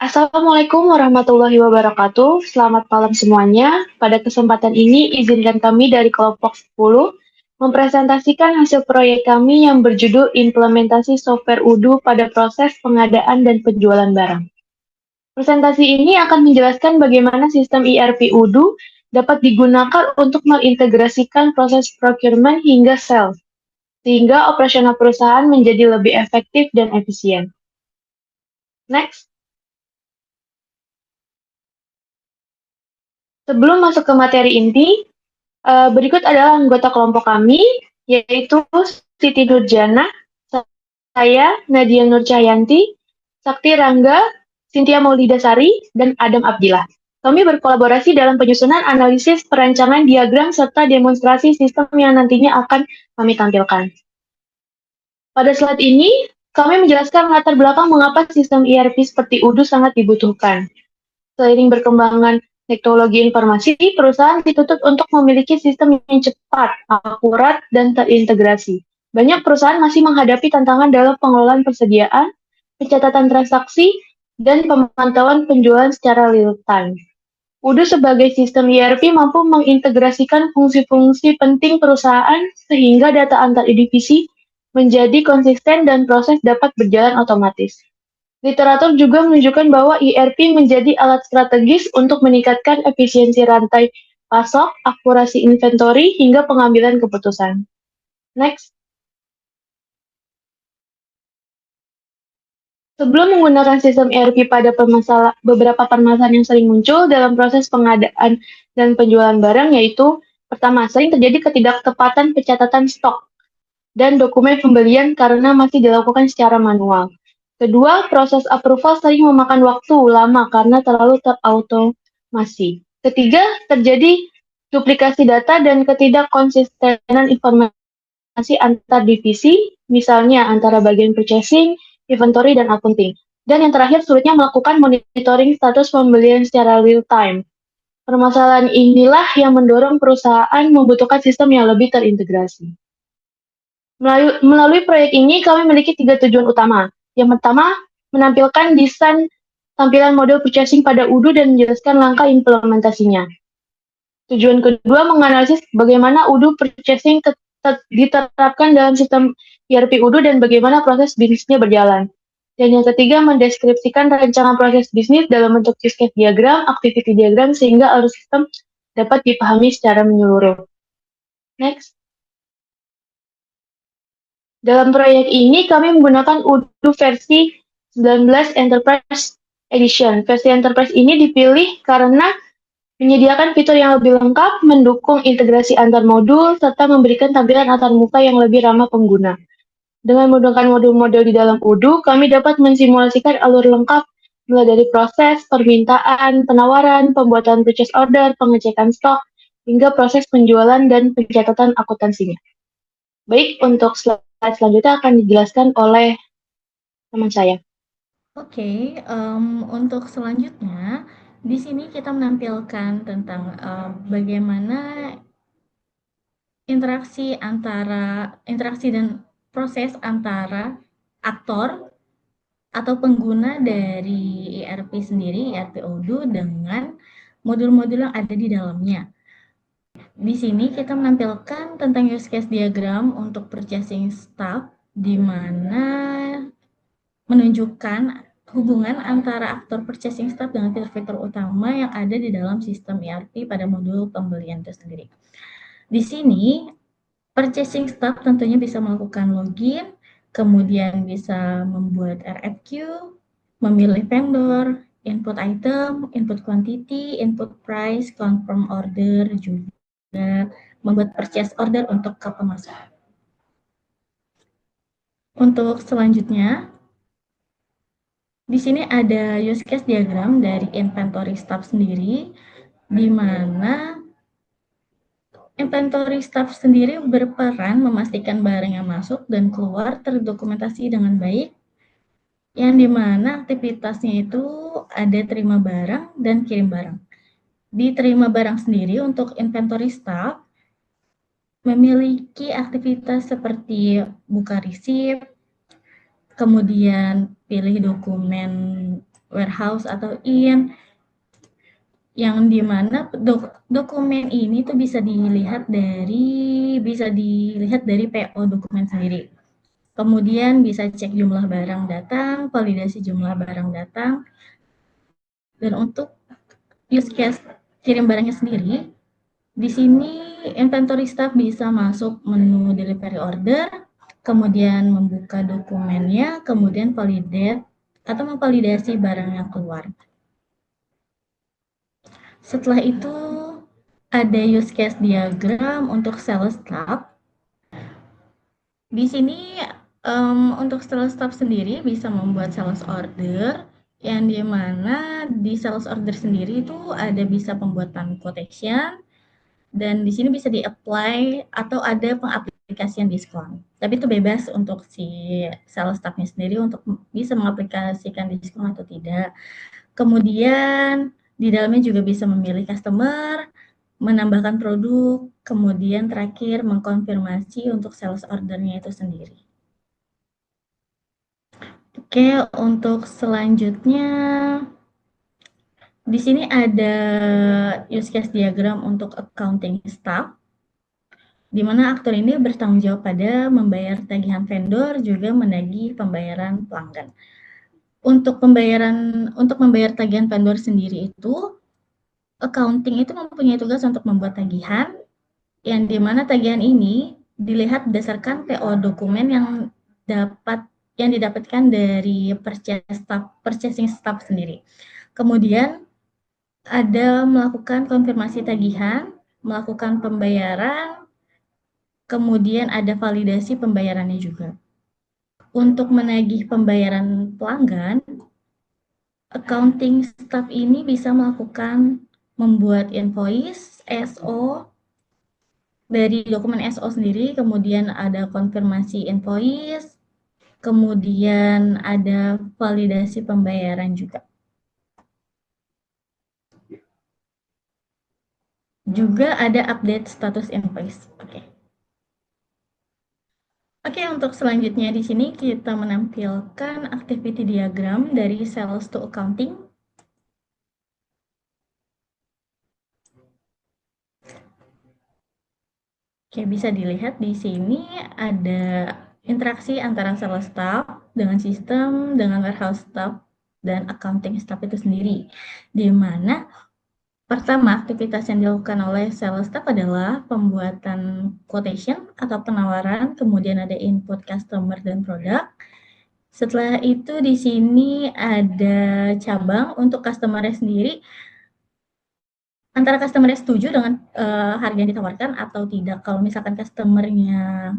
Assalamualaikum warahmatullahi wabarakatuh. Selamat malam semuanya. Pada kesempatan ini, izinkan kami dari kelompok 10 mempresentasikan hasil proyek kami yang berjudul Implementasi Software Udu pada proses pengadaan dan penjualan barang. Presentasi ini akan menjelaskan bagaimana sistem ERP Udu dapat digunakan untuk mengintegrasikan proses procurement hingga sales, sehingga operasional perusahaan menjadi lebih efektif dan efisien. Next. Sebelum masuk ke materi inti, berikut adalah anggota kelompok kami, yaitu Siti Nurjana, saya, Nadia Nur Cahyanti, Sakti Rangga, Cynthia Maulidasari, dan Adam Abdillah. Kami berkolaborasi dalam penyusunan analisis perancangan diagram serta demonstrasi sistem yang nantinya akan kami tampilkan. Pada slide ini, kami menjelaskan latar belakang mengapa sistem ERP seperti Udu sangat dibutuhkan. Seiring berkembangan teknologi informasi, perusahaan dituntut untuk memiliki sistem yang cepat, akurat, dan terintegrasi. Banyak perusahaan masih menghadapi tantangan dalam pengelolaan persediaan, pencatatan transaksi, dan pemantauan penjualan secara real-time. Udu sebagai sistem ERP mampu mengintegrasikan fungsi-fungsi penting perusahaan sehingga data antar divisi menjadi konsisten dan proses dapat berjalan otomatis. Literatur juga menunjukkan bahwa ERP menjadi alat strategis untuk meningkatkan efisiensi rantai pasok, akurasi inventory, hingga pengambilan keputusan. Next. Sebelum menggunakan sistem ERP pada beberapa permasalahan yang sering muncul dalam proses pengadaan dan penjualan barang, yaitu pertama, sering terjadi ketidaktepatan pencatatan stok dan dokumen pembelian karena masih dilakukan secara manual. Kedua, proses approval sering memakan waktu lama karena terlalu terautomasi. Ketiga, terjadi duplikasi data dan ketidakkonsistenan informasi antar divisi, misalnya antara bagian purchasing, inventory, dan accounting. Dan yang terakhir, sulitnya melakukan monitoring status pembelian secara real-time. Permasalahan inilah yang mendorong perusahaan membutuhkan sistem yang lebih terintegrasi. Melalui proyek ini, kami memiliki 3 tujuan utama. Yang pertama, menampilkan desain tampilan model purchasing pada Udu dan menjelaskan langkah implementasinya. Tujuan kedua, menganalisis bagaimana Udu purchasing diterapkan dalam sistem ERP Udu dan bagaimana proses bisnisnya berjalan. Dan yang ketiga, mendeskripsikan rancangan proses bisnis dalam bentuk use case diagram, activity diagram, sehingga alur sistem dapat dipahami secara menyeluruh. Next. Dalam proyek ini, kami menggunakan Udu versi 19 Enterprise Edition. Versi Enterprise ini dipilih karena menyediakan fitur yang lebih lengkap, mendukung integrasi antar modul, serta memberikan tampilan antarmuka yang lebih ramah pengguna. Dengan menggunakan modul-modul di dalam Udu, kami dapat mensimulasikan alur lengkap mulai dari proses, permintaan, penawaran, pembuatan purchase order, pengecekan stok, hingga proses penjualan dan pencatatan akuntansinya. Baik, untuk slide selanjutnya akan dijelaskan oleh teman saya. Oke, untuk selanjutnya, di sini kita menampilkan tentang bagaimana interaksi dan proses antara aktor atau pengguna dari ERP sendiri, ERP Odoo, dengan modul-modul yang ada di dalamnya. Di sini kita menampilkan tentang use case diagram untuk purchasing staff, di mana menunjukkan hubungan antara aktor purchasing staff dengan fitur-fitur utama yang ada di dalam sistem ERP pada modul pembelian itu sendiri. Di sini, purchasing staff tentunya bisa melakukan login, kemudian bisa membuat RFQ, memilih vendor, input item, input quantity, input price, confirm order, juga membuat purchase order untuk ke pemasok. Untuk selanjutnya, di sini ada use case diagram dari inventory staff sendiri, di mana inventory staff sendiri berperan memastikan barang yang masuk dan keluar terdokumentasi dengan baik, yang dimana aktivitasnya itu ada terima barang dan kirim barang. Di terima barang sendiri untuk inventory staff memiliki aktivitas seperti buka receipt, kemudian pilih dokumen warehouse atau in, yang dimana dokumen ini tuh bisa dilihat dari PO dokumen sendiri. Kemudian bisa cek jumlah barang datang, validasi jumlah barang datang, dan untuk use case kirim barangnya sendiri, di sini inventory staff bisa masuk menu delivery order, kemudian membuka dokumennya, kemudian validate atau memvalidasi barang yang keluar. Setelah itu ada use case diagram untuk sales staff. Di sini untuk sales staff sendiri bisa membuat sales order yang dimana di sales order sendiri itu ada bisa pembuatan quotation dan di sini bisa di-apply atau ada pengaplikasian diskon. Tapi itu bebas untuk si sales staff-nya sendiri untuk bisa mengaplikasikan diskon atau tidak. Kemudian di dalamnya juga bisa memilih customer, menambahkan produk, kemudian terakhir mengkonfirmasi untuk sales order-nya itu sendiri. Oke, untuk selanjutnya di sini ada use case diagram untuk accounting staff, di mana aktor ini bertanggung jawab pada membayar tagihan vendor juga menagih pembayaran pelanggan. Untuk membayar tagihan vendor sendiri itu, accounting itu mempunyai tugas untuk membuat tagihan, yang dimana tagihan ini dilihat berdasarkan PO dokumen yang didapatkan dari purchasing staff sendiri. Kemudian ada melakukan konfirmasi tagihan, melakukan pembayaran, kemudian ada validasi pembayarannya juga. Untuk menagih pembayaran pelanggan, accounting staff ini bisa membuat invoice, SO, dari dokumen SO sendiri, kemudian ada konfirmasi invoice, kemudian ada validasi pembayaran juga. Juga ada update status invoice. Oke, untuk selanjutnya di sini kita menampilkan activity diagram dari sales to accounting. Oke, bisa dilihat di sini ada interaksi antara sales staff dengan sistem, dengan warehouse staff, dan accounting staff itu sendiri. Di mana pertama, aktivitas yang dilakukan oleh sales staff adalah pembuatan quotation atau penawaran, kemudian ada input customer dan produk. Setelah itu di sini ada cabang untuk customer-nya sendiri, antara customer-nya setuju dengan harga yang ditawarkan atau tidak. Kalau misalkan customer-nya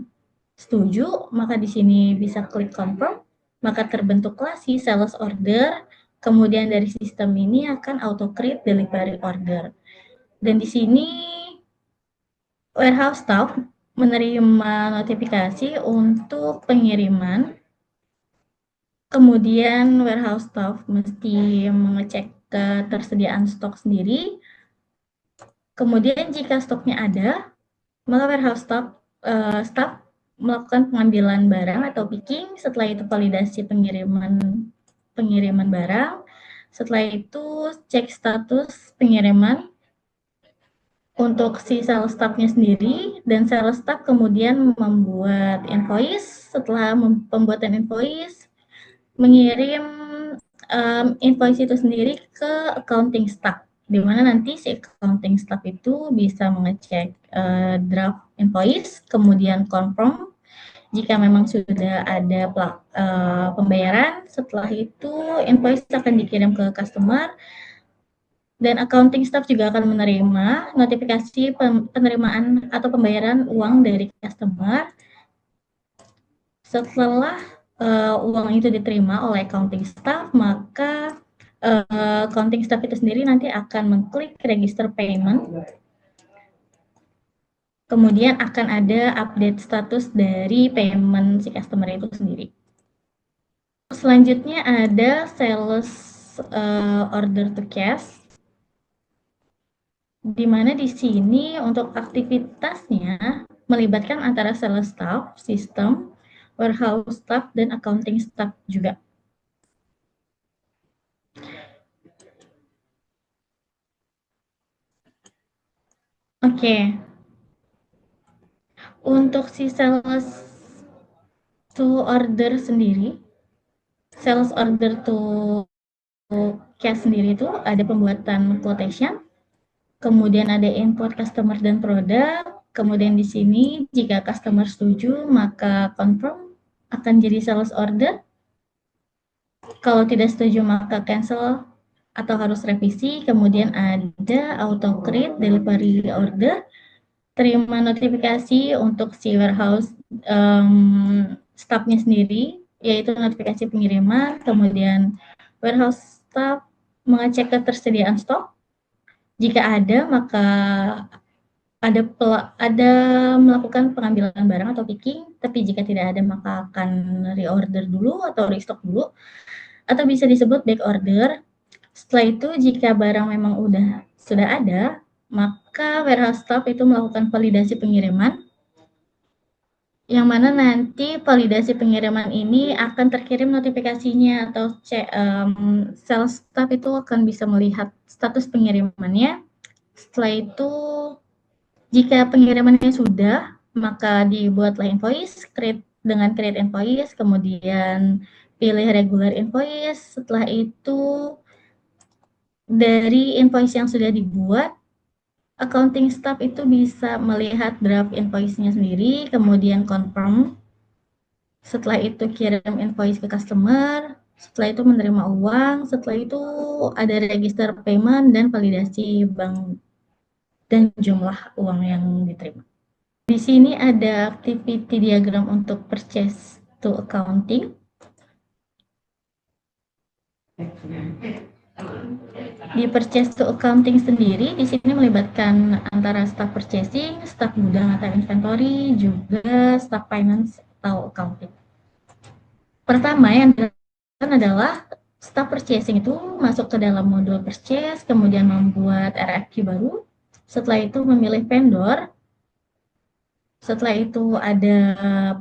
setuju, maka di sini bisa klik confirm, maka terbentuklah si sales order, kemudian dari sistem ini akan auto create delivery order. Dan di sini warehouse staff menerima notifikasi untuk pengiriman. Kemudian warehouse staff mesti mengecek ketersediaan stok sendiri. Kemudian jika stoknya ada, maka warehouse staff melakukan pengambilan barang atau picking. Setelah itu validasi pengiriman barang. Setelah itu cek status pengiriman untuk si sales staff-nya sendiri, dan sales staff kemudian membuat invoice. Setelah pembuatan invoice, mengirim invoice itu sendiri ke accounting staff, di mana nanti si accounting staff itu bisa mengecek draft invoice, kemudian confirm jika memang sudah ada pembayaran. Setelah itu invoice akan dikirim ke customer, dan accounting staff juga akan menerima notifikasi penerimaan atau pembayaran uang dari customer. Setelah uang itu diterima oleh accounting staff, maka accounting staff itu sendiri nanti akan mengklik register payment. Kemudian akan ada update status dari payment si customer itu sendiri. Selanjutnya ada sales order to cash, di mana di sini untuk aktivitasnya melibatkan antara sales staff, sistem, warehouse staff, dan accounting staff juga. Oke, untuk si sales to order sendiri, sales order to cash sendiri itu ada pembuatan quotation, kemudian ada input customer dan produk, kemudian di sini jika customer setuju maka confirm akan jadi sales order, kalau tidak setuju maka cancel atau harus revisi, kemudian ada auto create delivery order, terima notifikasi untuk si warehouse staffnya sendiri, yaitu notifikasi pengiriman, kemudian warehouse staff mengecek ketersediaan stok. Jika ada, maka ada melakukan pengambilan barang atau picking, tapi jika tidak ada maka akan reorder dulu atau restock dulu, atau bisa disebut back order. Setelah itu jika barang memang sudah ada, maka warehouse staff itu melakukan validasi pengiriman, yang mana nanti validasi pengiriman ini akan terkirim notifikasinya atau sales staff itu akan bisa melihat status pengirimannya. Setelah itu jika pengirimannya sudah, maka dibuatlah invoice, create invoice, kemudian pilih regular invoice. Setelah itu dari invoice yang sudah dibuat, accounting staff itu bisa melihat draft invoice-nya sendiri, kemudian confirm. Setelah itu kirim invoice ke customer, setelah itu menerima uang, setelah itu ada register payment dan validasi bank dan jumlah uang yang diterima. Di sini ada activity diagram untuk purchase to accounting. Di purchase to accounting sendiri, di sini melibatkan antara staff purchasing, staff gudang atau inventory, juga staff finance atau accounting. Pertama yang dilakukan adalah staff purchasing itu masuk ke dalam modul purchase, kemudian membuat RFQ baru. Setelah itu memilih vendor. Setelah itu ada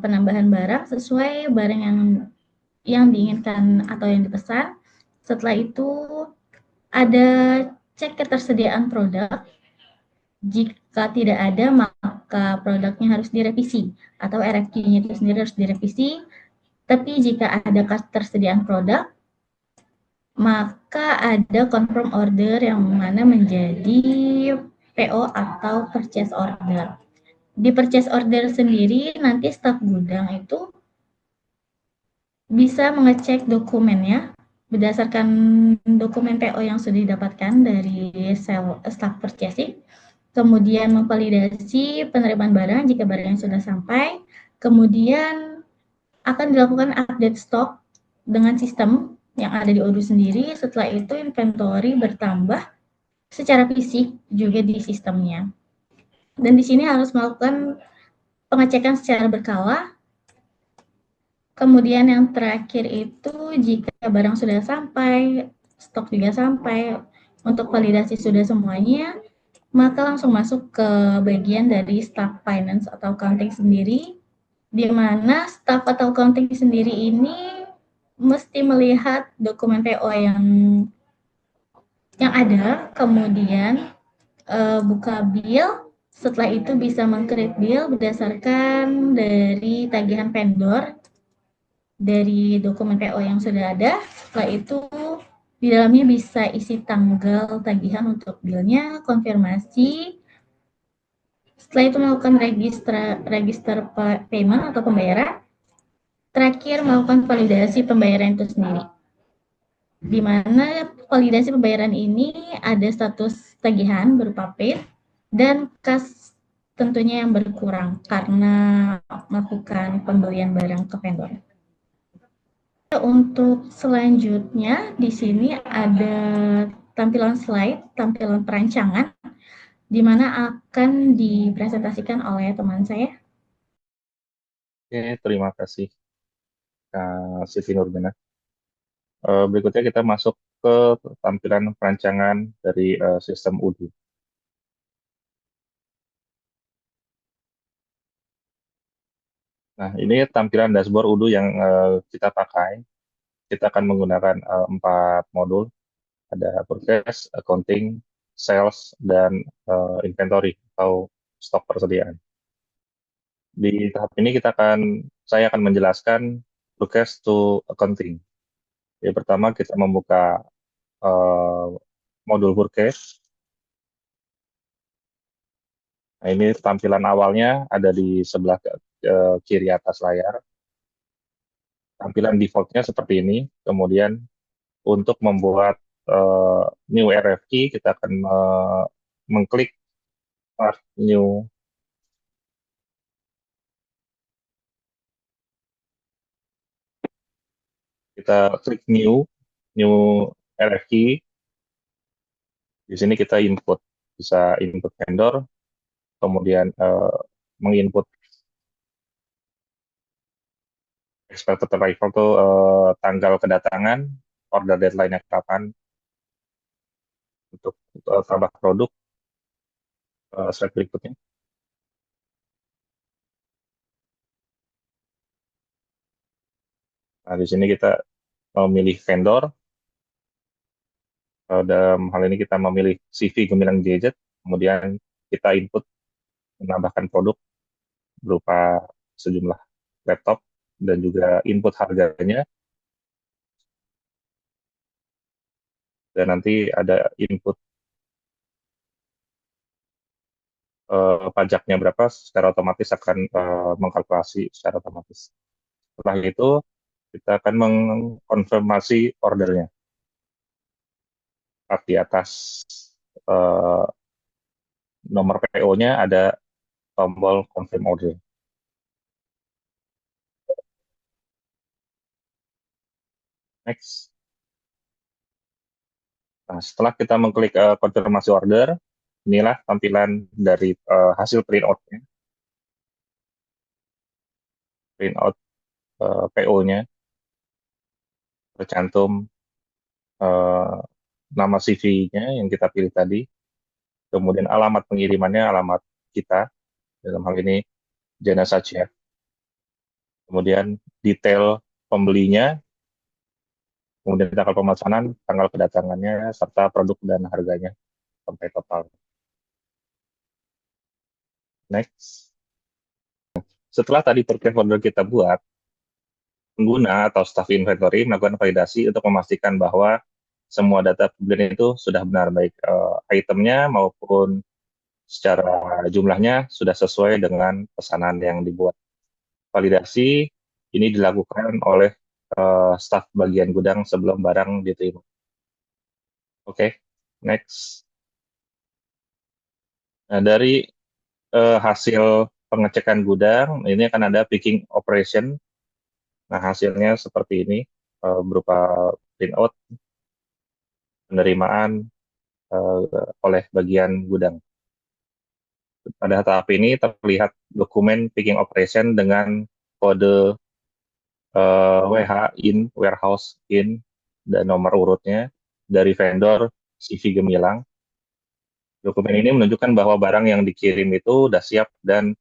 penambahan barang sesuai barang yang diinginkan atau yang dipesan. Setelah itu ada cek ketersediaan produk. Jika tidak ada, maka produknya harus direvisi atau RFQ-nya itu sendiri harus direvisi. Tapi jika ada ketersediaan produk, maka ada confirm order yang mana menjadi PO atau purchase order. Di purchase order sendiri, nanti staf gudang itu bisa mengecek dokumennya berdasarkan dokumen PO yang sudah didapatkan dari staff purchasing, kemudian memvalidasi penerimaan barang jika barang sudah sampai, kemudian akan dilakukan update stok dengan sistem yang ada di Odoo sendiri. Setelah itu inventory bertambah secara fisik juga di sistemnya. Dan di sini harus melakukan pengecekan secara berkala. Kemudian yang terakhir itu jika barang sudah sampai, stok juga sampai, untuk validasi sudah semuanya, maka langsung masuk ke bagian dari staff finance atau accounting sendiri, di mana staff atau accounting sendiri ini mesti melihat dokumen PO yang ada, kemudian buka bill, setelah itu bisa meng-create bill berdasarkan dari tagihan vendor dari dokumen PO yang sudah ada. Setelah itu di dalamnya bisa isi tanggal tagihan untuk billnya, konfirmasi. Setelah itu melakukan register payment atau pembayaran. Terakhir melakukan validasi pembayaran itu sendiri. Di mana validasi pembayaran ini ada status tagihan berupa paid dan kas tentunya yang berkurang karena melakukan pembelian barang ke vendor. Untuk selanjutnya di sini ada tampilan slide, tampilan perancangan, di mana akan dipresentasikan oleh teman saya. Oke, terima kasih Kak Siti Nurjana. Berikutnya kita masuk ke tampilan perancangan dari sistem Odoo. Nah, ini tampilan dashboard Odoo yang kita pakai. Kita akan menggunakan 4 modul. Ada purchase, accounting, sales, dan inventory. atau stok persediaan. Di tahap ini saya akan menjelaskan forecast to accounting. Jadi pertama kita membuka eh, modul forecast. Nah, ini tampilan awalnya ada di sebelah kiri atas layar. Tampilan defaultnya seperti ini. Kemudian untuk membuat new RFQ, kita akan mengklik Start New. Kita klik New RFQ. Di sini kita bisa input vendor, kemudian menginput expected arrival itu tanggal kedatangan, order deadline-nya kapan, untuk tambah produk. Slide berikutnya. Nah, di sini kita memilih vendor. Dalam hal ini kita memilih CV Gemilang Gadget, kemudian kita input menambahkan produk berupa sejumlah laptop dan juga input harganya, dan nanti ada input pajaknya berapa, secara otomatis akan mengkalkulasi secara otomatis. Setelah itu kita akan mengkonfirmasi ordernya. Di atas nomor PO-nya ada tombol confirm order. Next. Nah, setelah kita mengklik konfirmasi order, inilah tampilan dari hasil printout-nya. Printout PO-nya tercantum nama CV-nya yang kita pilih tadi, kemudian alamat pengirimannya, alamat kita, dalam hal ini Jana Satya. Kemudian detail pembelinya, kemudian tanggal pemesanan, tanggal kedatangannya, serta produk dan harganya sampai total. Next. Setelah tadi purchase order kita buat, pengguna atau staff inventory melakukan validasi untuk memastikan bahwa semua data pembelian itu sudah benar, baik itemnya maupun secara jumlahnya sudah sesuai dengan pesanan yang dibuat. Validasi ini dilakukan oleh staf bagian gudang sebelum barang diterima. Oke, next. Nah, dari hasil pengecekan gudang, ini akan ada picking operation. Nah, hasilnya seperti ini, berupa printout, penerimaan oleh bagian gudang. Pada tahap ini terlihat dokumen picking operation dengan kode WH in, warehouse in, dan nomor urutnya dari vendor CV Gemilang. Dokumen ini menunjukkan bahwa barang yang dikirim itu sudah siap dan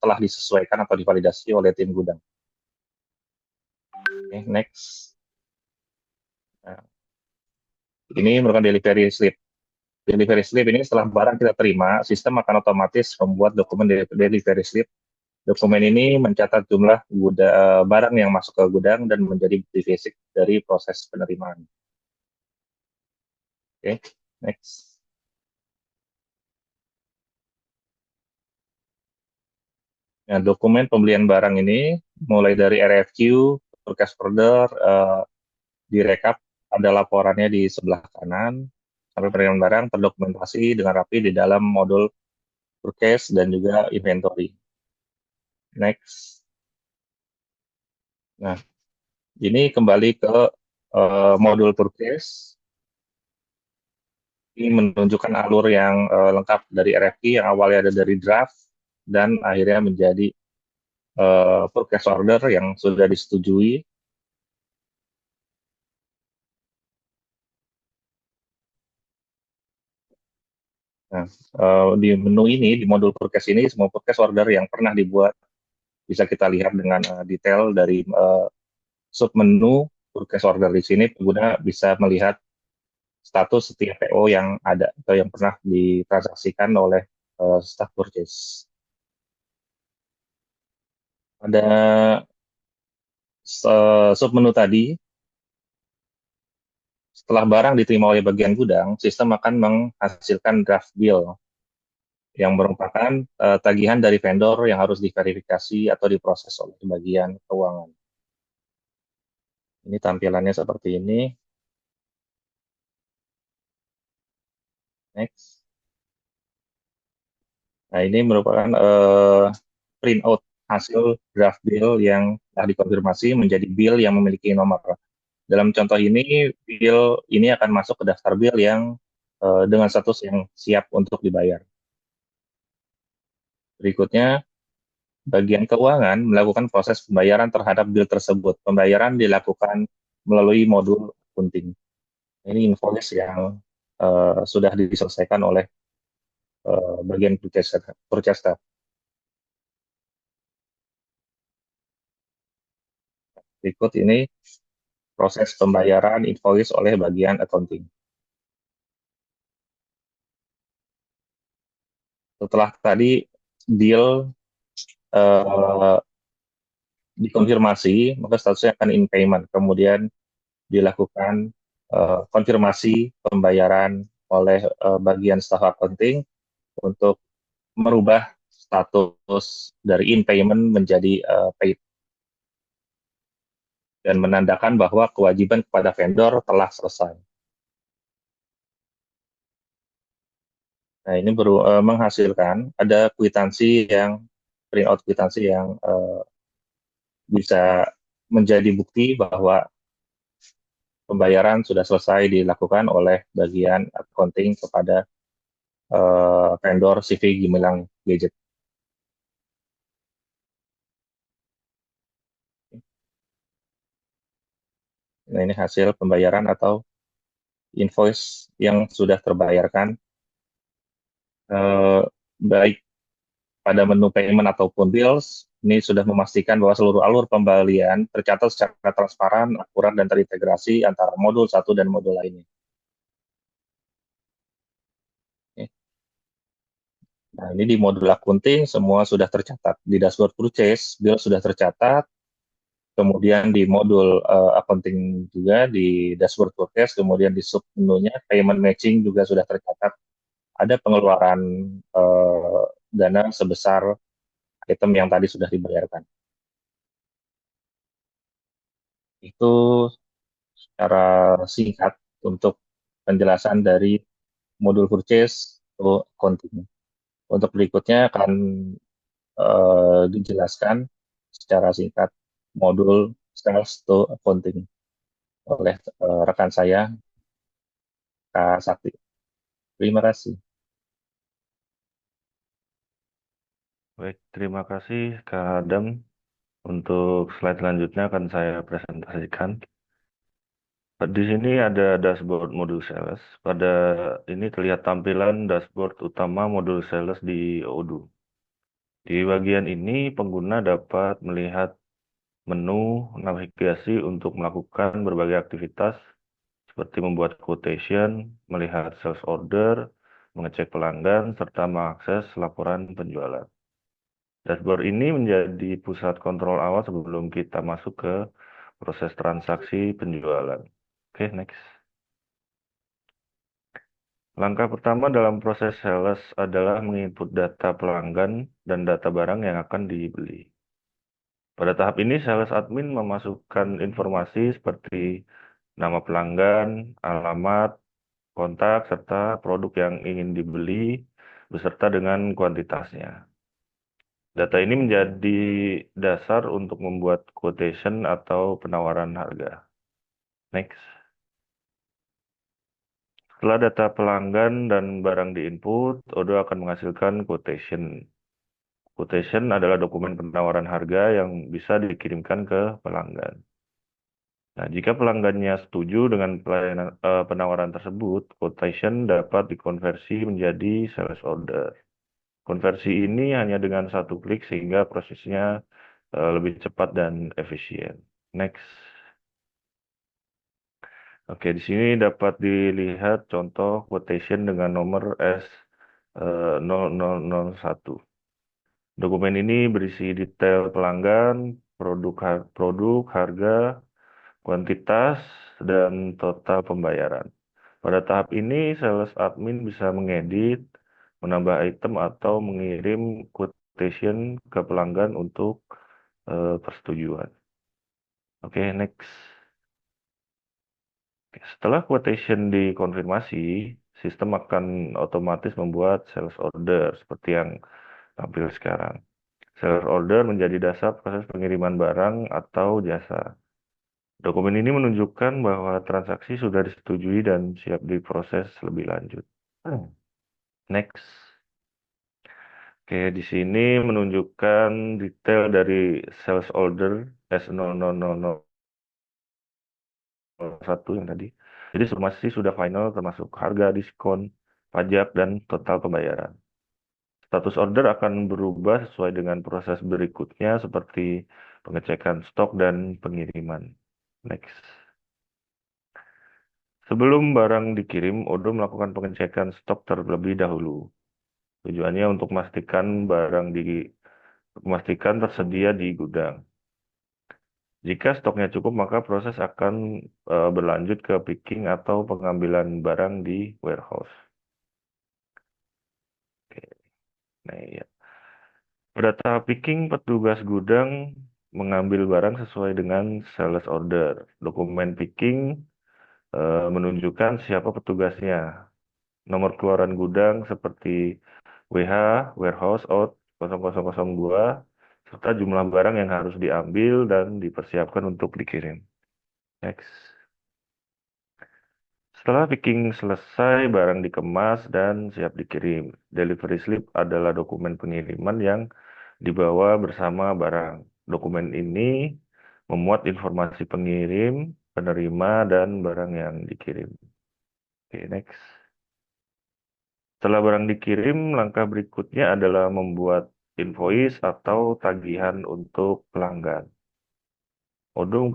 telah disesuaikan atau divalidasi oleh tim gudang. Oke, next. Nah, ini merupakan delivery slip. Delivery slip ini setelah barang kita terima, sistem akan otomatis membuat dokumen delivery slip. Dokumen ini mencatat jumlah barang yang masuk ke gudang dan menjadi bukti fisik dari proses penerimaan. Oke, next. Nah, dokumen pembelian barang ini mulai dari RFQ, purchase order, direkap, ada laporannya di sebelah kanan, sampai penerimaan barang terdokumentasi dengan rapi di dalam modul purchase dan juga inventory. Next. Nah, ini kembali ke modul purchase. Ini menunjukkan alur yang lengkap dari RFQ yang awalnya ada dari draft dan akhirnya menjadi purchase order yang sudah disetujui. Nah, di menu ini, di modul purchase ini, semua purchase order yang pernah dibuat bisa kita lihat dengan detail dari submenu purchase order. Di sini pengguna bisa melihat status setiap PO yang ada atau yang pernah ditransaksikan oleh staff purchase. Pada submenu tadi, setelah barang diterima oleh bagian gudang, sistem akan menghasilkan draft bill yang merupakan tagihan dari vendor yang harus diverifikasi atau diproses oleh bagian keuangan. Ini tampilannya seperti ini. Next. Nah, ini merupakan printout hasil draft bill yang telah dikonfirmasi menjadi bill yang memiliki nomor. Dalam contoh ini, bill ini akan masuk ke daftar bill yang dengan status yang siap untuk dibayar. Berikutnya, bagian keuangan melakukan proses pembayaran terhadap bill tersebut. Pembayaran dilakukan melalui modul accounting. Ini invoice yang sudah diselesaikan oleh bagian purchase staff. Berikut ini proses pembayaran invoice oleh bagian accounting. Setelah tadi deal dikonfirmasi, maka statusnya akan in payment. Kemudian dilakukan konfirmasi pembayaran oleh bagian staff accounting untuk merubah status dari in payment menjadi paid dan menandakan bahwa kewajiban kepada vendor telah selesai. Nah, ini menghasilkan ada kwitansi yang printout kwitansi yang bisa menjadi bukti bahwa pembayaran sudah selesai dilakukan oleh bagian accounting kepada vendor CV Gimilang Gadget. Nah, ini hasil pembayaran atau invoice yang sudah terbayarkan, baik pada menu payment ataupun bills. Ini sudah memastikan bahwa seluruh alur pembelian tercatat secara transparan, akurat, dan terintegrasi antara modul satu dan modul lainnya. Nah, ini di modul accounting semua sudah tercatat. Di dashboard purchase, bill sudah tercatat. Kemudian di modul accounting juga, di dashboard purchase, kemudian di submenunya, payment matching juga sudah tercatat. Ada pengeluaran dana sebesar item yang tadi sudah dibayarkan. Itu secara singkat untuk penjelasan dari modul purchase to accounting. Untuk berikutnya akan dijelaskan secara singkat modul sales to accounting oleh rekan saya, Kak Sakti. Terima kasih. Baik, terima kasih Kak Adam. Untuk slide selanjutnya akan saya presentasikan. Di sini ada dashboard modul sales. Pada ini terlihat tampilan dashboard utama modul sales di Odoo. Di bagian ini pengguna dapat melihat menu navigasi untuk melakukan berbagai aktivitas seperti membuat quotation, melihat sales order, mengecek pelanggan, serta mengakses laporan penjualan. Dashboard ini menjadi pusat kontrol awal sebelum kita masuk ke proses transaksi penjualan. Oke, next. Langkah pertama dalam proses sales adalah menginput data pelanggan dan data barang yang akan dibeli. Pada tahap ini, sales admin memasukkan informasi seperti nama pelanggan, alamat, kontak, serta produk yang ingin dibeli, beserta dengan kuantitasnya. Data ini menjadi dasar untuk membuat quotation atau penawaran harga. Next. Setelah data pelanggan dan barang diinput, Odoo akan menghasilkan quotation. Quotation adalah dokumen penawaran harga yang bisa dikirimkan ke pelanggan. Nah, jika pelanggannya setuju dengan penawaran tersebut, quotation dapat dikonversi menjadi sales order. Konversi ini hanya dengan satu klik sehingga prosesnya lebih cepat dan efisien. Next. Oke, di sini dapat dilihat contoh quotation dengan nomor 0001. Dokumen ini berisi detail pelanggan, produk, harga, kuantitas, dan total pembayaran. Pada tahap ini, sales admin bisa mengedit, menambah item, atau mengirim quotation ke pelanggan untuk persetujuan. Oke, next. Oke, setelah quotation dikonfirmasi, sistem akan otomatis membuat sales order seperti yang tampil sekarang. Sales order menjadi dasar proses pengiriman barang atau jasa. Dokumen ini menunjukkan bahwa transaksi sudah disetujui dan siap diproses lebih lanjut. Next. Oke, di sini menunjukkan detail dari sales order S0001 yang tadi. Jadi informasi sudah final termasuk harga, diskon, pajak, dan total pembayaran. Status order akan berubah sesuai dengan proses berikutnya seperti pengecekan stok dan pengiriman. Next. Sebelum barang dikirim, Odo melakukan pengecekan stok terlebih dahulu. Tujuannya untuk memastikan tersedia di gudang. Jika stoknya cukup, maka proses akan berlanjut ke picking atau pengambilan barang di warehouse. Oke. Nah, ya. Pada tahap picking, petugas gudang mengambil barang sesuai dengan sales order. Dokumen picking menunjukkan siapa petugasnya. Nomor keluaran gudang seperti WH, warehouse out 0002, serta jumlah barang yang harus diambil dan dipersiapkan untuk dikirim. Next. Setelah picking selesai, barang dikemas dan siap dikirim. Delivery slip adalah dokumen pengiriman yang dibawa bersama barang. Dokumen ini memuat informasi pengirim, penerima, dan barang yang dikirim. Oke, next. Setelah barang dikirim, langkah berikutnya adalah membuat invoice atau tagihan untuk pelanggan. Odo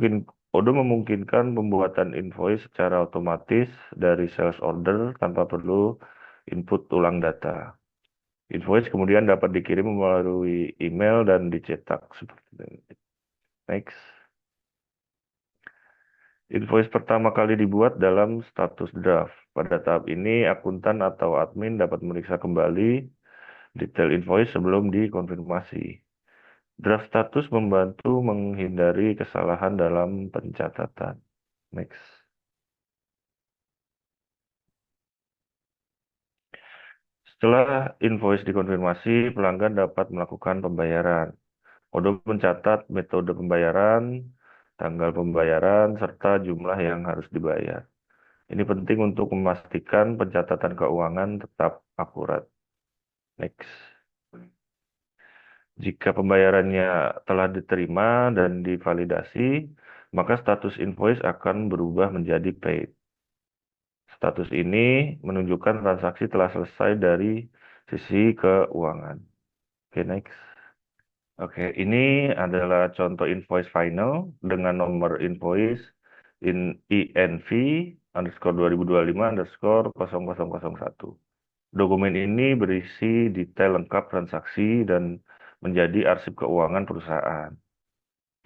memungkinkan pembuatan invoice secara otomatis dari sales order tanpa perlu input ulang data. Invoice kemudian dapat dikirim melalui email dan dicetak seperti ini. Next. Invoice pertama kali dibuat dalam status draft. Pada tahap ini, akuntan atau admin dapat meriksa kembali detail invoice sebelum dikonfirmasi. Draft status membantu menghindari kesalahan dalam pencatatan. Next. Setelah invoice dikonfirmasi, pelanggan dapat melakukan pembayaran. Odo mencatat metode pembayaran, tanggal pembayaran, serta jumlah yang harus dibayar. Ini penting untuk memastikan pencatatan keuangan tetap akurat. Next. Jika pembayarannya telah diterima dan divalidasi, maka status invoice akan berubah menjadi paid. Status ini menunjukkan transaksi telah selesai dari sisi keuangan. Oke, next. Oke, ini adalah contoh invoice final dengan nomor invoice INV underscore 2025 underscore 0001. Dokumen ini berisi detail lengkap transaksi dan menjadi arsip keuangan perusahaan.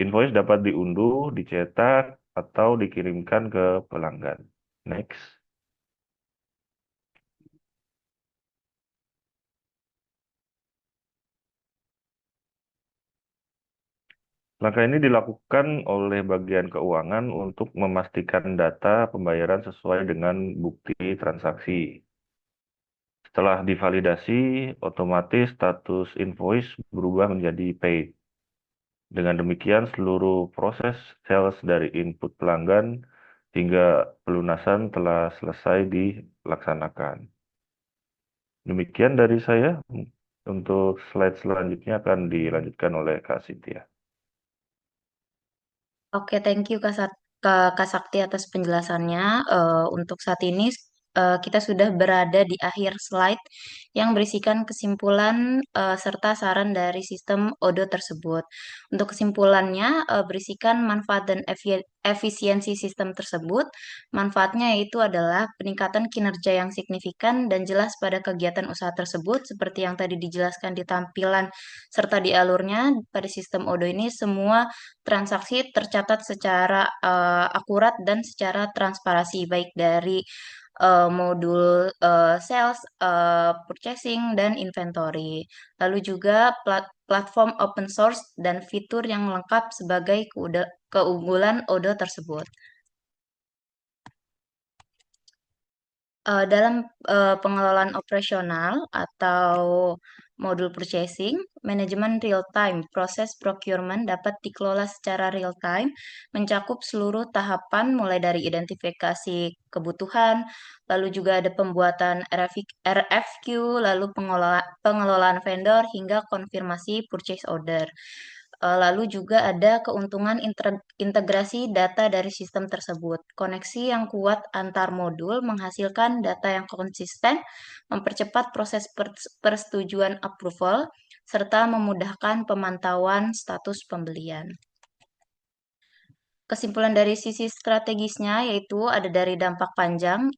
Invoice dapat diunduh, dicetak, atau dikirimkan ke pelanggan. Next. Langkah ini dilakukan oleh bagian keuangan untuk memastikan data pembayaran sesuai dengan bukti transaksi. Setelah divalidasi, otomatis status invoice berubah menjadi paid. Dengan demikian, seluruh proses sales dari input pelanggan hingga pelunasan telah selesai dilaksanakan. Demikian dari saya. Untuk slide selanjutnya akan dilanjutkan oleh Kak Cynthia. Oke, thank you Kak Sakti atas penjelasannya. Untuk saat ini kita sudah berada di akhir slide yang berisikan kesimpulan serta saran dari sistem ODO tersebut. Untuk kesimpulannya berisikan manfaat dan efisiensi sistem tersebut. Manfaatnya yaitu adalah peningkatan kinerja yang signifikan dan jelas pada kegiatan usaha tersebut, seperti yang tadi dijelaskan di tampilan serta di alurnya. Pada sistem ODO ini semua transaksi tercatat secara akurat dan secara transparansi, baik dari modul sales, purchasing, dan inventory. Lalu juga platform open source dan fitur yang lengkap sebagai keunggulan ODO tersebut. Dalam pengelolaan operasional atau modul purchasing, manajemen real-time proses procurement dapat dikelola secara real-time, mencakup seluruh tahapan mulai dari identifikasi kebutuhan, lalu juga ada pembuatan RFQ, lalu pengelolaan vendor hingga konfirmasi purchase order. Lalu juga ada keuntungan integrasi data dari sistem tersebut. Koneksi yang kuat antar modul menghasilkan data yang konsisten, mempercepat proses persetujuan approval, serta memudahkan pemantauan status pembelian. Kesimpulan dari sisi strategisnya yaitu ada dari dampak panjang,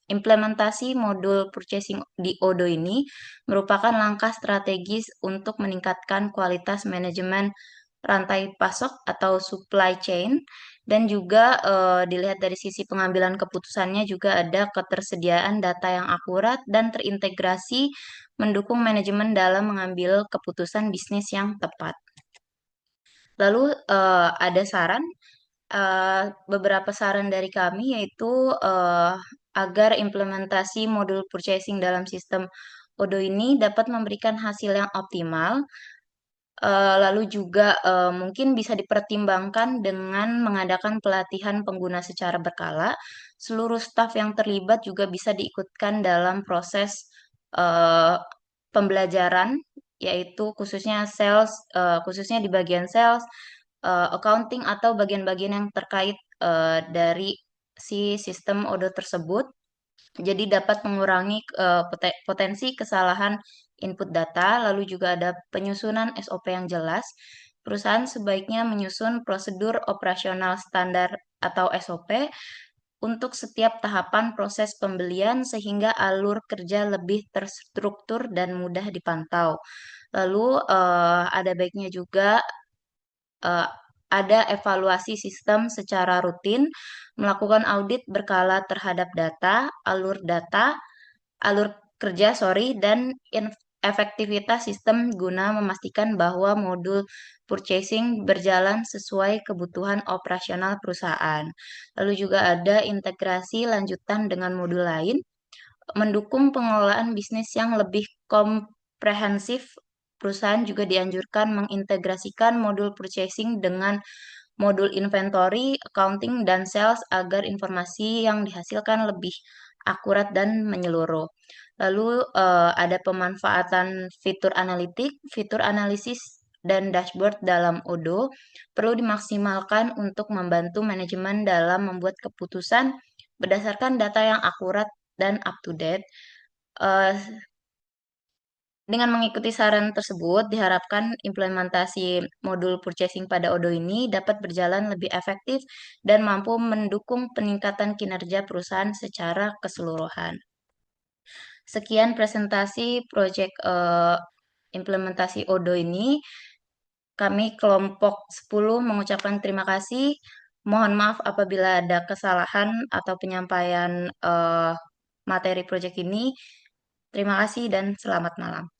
implementasi modul purchasing di ODO ini merupakan langkah strategis untuk meningkatkan kualitas manajemen rantai pasok atau supply chain, dan juga dilihat dari sisi pengambilan keputusannya juga ada ketersediaan data yang akurat dan terintegrasi mendukung manajemen dalam mengambil keputusan bisnis yang tepat. Lalu ada beberapa saran dari kami yaitu agar implementasi modul purchasing dalam sistem ODO ini dapat memberikan hasil yang optimal. Lalu juga mungkin bisa dipertimbangkan dengan mengadakan pelatihan pengguna secara berkala. Seluruh staf yang terlibat juga bisa diikutkan dalam proses pembelajaran, yaitu khususnya di bagian sales, accounting atau bagian-bagian yang terkait dari si sistem ODO tersebut. Jadi dapat mengurangi potensi kesalahan input data, lalu juga ada penyusunan SOP yang jelas. Perusahaan sebaiknya menyusun prosedur operasional standar atau SOP untuk setiap tahapan proses pembelian sehingga alur kerja lebih terstruktur dan mudah dipantau. Lalu ada baiknya juga ada evaluasi sistem secara rutin, melakukan audit berkala terhadap alur kerja, dan efektivitas sistem guna memastikan bahwa modul purchasing berjalan sesuai kebutuhan operasional perusahaan. Lalu juga ada integrasi lanjutan dengan modul lain, mendukung pengelolaan bisnis yang lebih komprehensif. Perusahaan juga dianjurkan mengintegrasikan modul purchasing dengan modul inventory, accounting, dan sales agar informasi yang dihasilkan lebih akurat dan menyeluruh. Lalu ada pemanfaatan fitur analitik, fitur analisis, dan dashboard dalam ODO perlu dimaksimalkan untuk membantu manajemen dalam membuat keputusan berdasarkan data yang akurat dan up to date. Dengan mengikuti saran tersebut, diharapkan implementasi modul purchasing pada ODO ini dapat berjalan lebih efektif dan mampu mendukung peningkatan kinerja perusahaan secara keseluruhan. Sekian presentasi proyek implementasi ODO ini. Kami kelompok 10 mengucapkan terima kasih. Mohon maaf apabila ada kesalahan atau penyampaian materi proyek ini. Terima kasih dan selamat malam.